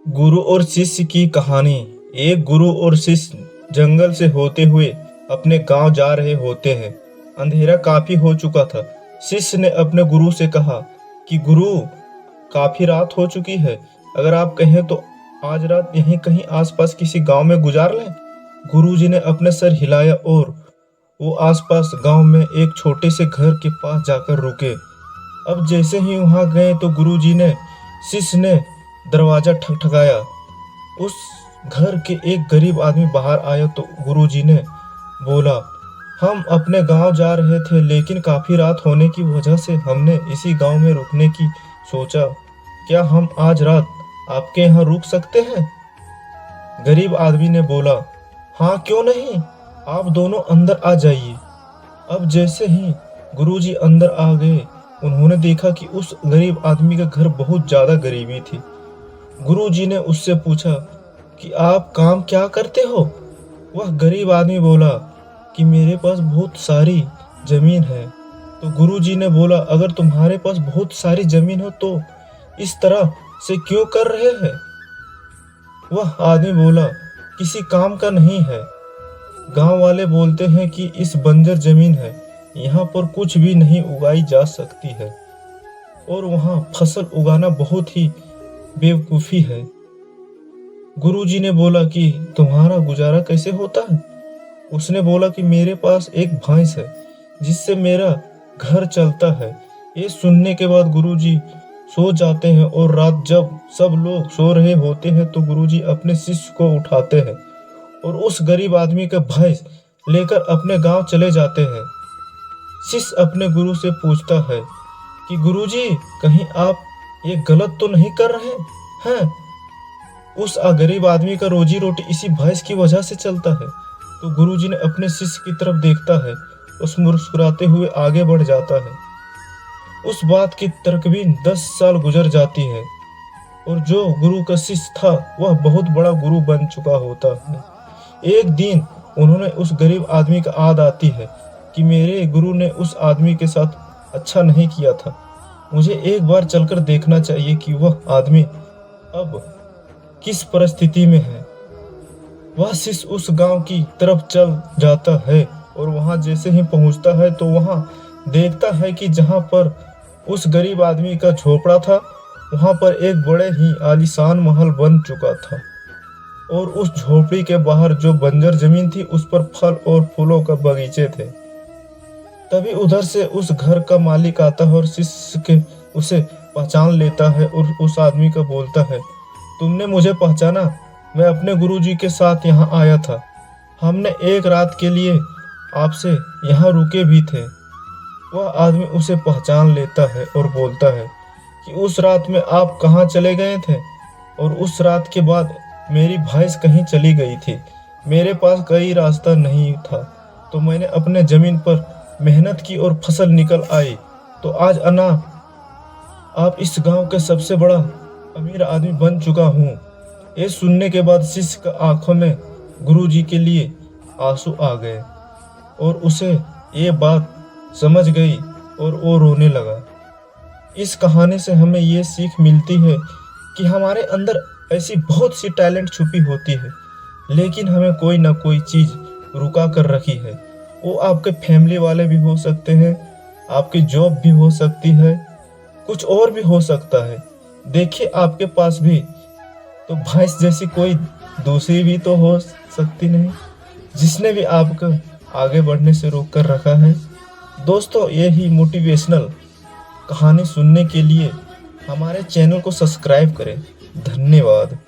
गुरु और शिष्य की कहानी। एक गुरु और शिष्य जंगल से होते हुए अपने गांव जा रहे होते हैं। अंधेरा काफी हो चुका था। शिष्य ने अपने गुरु से कहा कि गुरु, काफी रात हो चुकी है, अगर आप कहें तो आज रात यहीं कहीं आसपास किसी गांव में गुजार लें। गुरुजी ने अपने सर हिलाया और वो आसपास गांव में एक छोटे से घर के पास जाकर रुके। अब जैसे ही वहां गए तो गुरुजी ने शिष्य ने दरवाजा ठकठकाया। उस घर के एक गरीब आदमी बाहर आया तो गुरुजी ने बोला, हम अपने गांव जा रहे थे, लेकिन काफी रात होने की वजह से हमने इसी गांव में रुकने की सोचा। क्या हम आज रात आपके यहाँ रुक सकते हैं? गरीब आदमी ने बोला, हाँ क्यों नहीं, आप दोनों अंदर आ जाइए। अब जैसे ही गुरुजी अंदर आ गए, उन्होंने देखा कि उस गरीब आदमी का घर बहुत ज्यादा गरीबी थी। गुरुजी ने उससे पूछा कि आप काम क्या करते हो? वह गरीब आदमी बोला कि मेरे पास बहुत सारी जमीन है। तो गुरुजी ने बोला, अगर तुम्हारे पास बहुत सारी जमीन हो तो इस तरह से क्यों कर रहे हैं? वह आदमी बोला, किसी काम का नहीं है। गांव वाले बोलते हैं कि इस बंजर जमीन है, यहाँ पर कुछ भी नहीं उगाई जा सकती है और वहाँ फसल उगाना बहुत ही बेवकूफ़ी है। गुरुजी ने बोला कि तुम्हारा गुजारा कैसे होता है? उसने बोला कि मेरे पास एक भैंस है जिससे मेरा घर चलता है। ये सुनने के बाद गुरुजी सो जाते हैं और रात जब सब लोग सो रहे होते हैं तो गुरुजी अपने शिष्य को उठाते हैं और उस गरीब आदमी का भैंस लेकर अपने गांव चले जाते हैं। शिष्य अपने गुरु से पूछता है कि गुरुजी, कहीं आप ये गलत तो नहीं कर रहे हैं? उस गरीब आदमी का रोजी रोटी इसी भैंस की वजह से चलता है। तो गुरुजी ने अपने शिष्य की तरफ देखता है, उस मुस्कुराते हुए आगे बढ़ जाता है। उस बात की तकरीबन 10 साल गुजर जाती है और जो गुरु का शिष्य था वह बहुत बड़ा गुरु बन चुका होता है। एक दिन उन्होंने उस गरीब आदमी का याद आती है कि मेरे गुरु ने उस आदमी के साथ अच्छा नहीं किया था, मुझे एक बार चलकर देखना चाहिए कि वह आदमी अब किस परिस्थिति में है। वह शिष्य उस गांव की तरफ चल जाता है और वहां जैसे ही पहुंचता है तो वहां देखता है कि जहां पर उस गरीब आदमी का झोपड़ा था वहां पर एक बड़े ही आलीशान महल बन चुका था और उस झोपड़ी के बाहर जो बंजर जमीन थी उस पर फल और फूलों का बगीचे थे। तभी उधर से उस घर का मालिक आता है और शिष्य के उसे पहचान लेता है और उस आदमी का बोलता है, तुमने मुझे पहचाना? मैं अपने गुरुजी के साथ यहाँ आया था, हमने एक रात के लिए आपसे यहाँ रुके भी थे। वह आदमी उसे पहचान लेता है और बोलता है कि उस रात में आप कहाँ चले गए थे? और उस रात के बाद मेरी भैंस कहीं चली गई थी, मेरे पास कोई रास्ता नहीं था, तो मैंने अपने जमीन पर मेहनत की और फसल निकल आई, तो आज आप इस गांव के सबसे बड़ा अमीर आदमी बन चुका हूँ। ये सुनने के बाद शिष्य का आंखों में गुरुजी के लिए आंसू आ गए और उसे ये बात समझ गई और वो रोने लगा। इस कहानी से हमें ये सीख मिलती है कि हमारे अंदर ऐसी बहुत सी टैलेंट छुपी होती है, लेकिन हमें कोई ना कोई चीज़ रुका कर रखी है। वो आपके फैमिली वाले भी हो सकते हैं, आपकी जॉब भी हो सकती है, कुछ और भी हो सकता है। देखिए आपके पास भी तो भैंस जैसी कोई दूसरी भी तो हो सकती नहीं, जिसने भी आपको आगे बढ़ने से रोक कर रखा है। दोस्तों, यही मोटिवेशनल कहानी सुनने के लिए हमारे चैनल को सब्सक्राइब करें। धन्यवाद।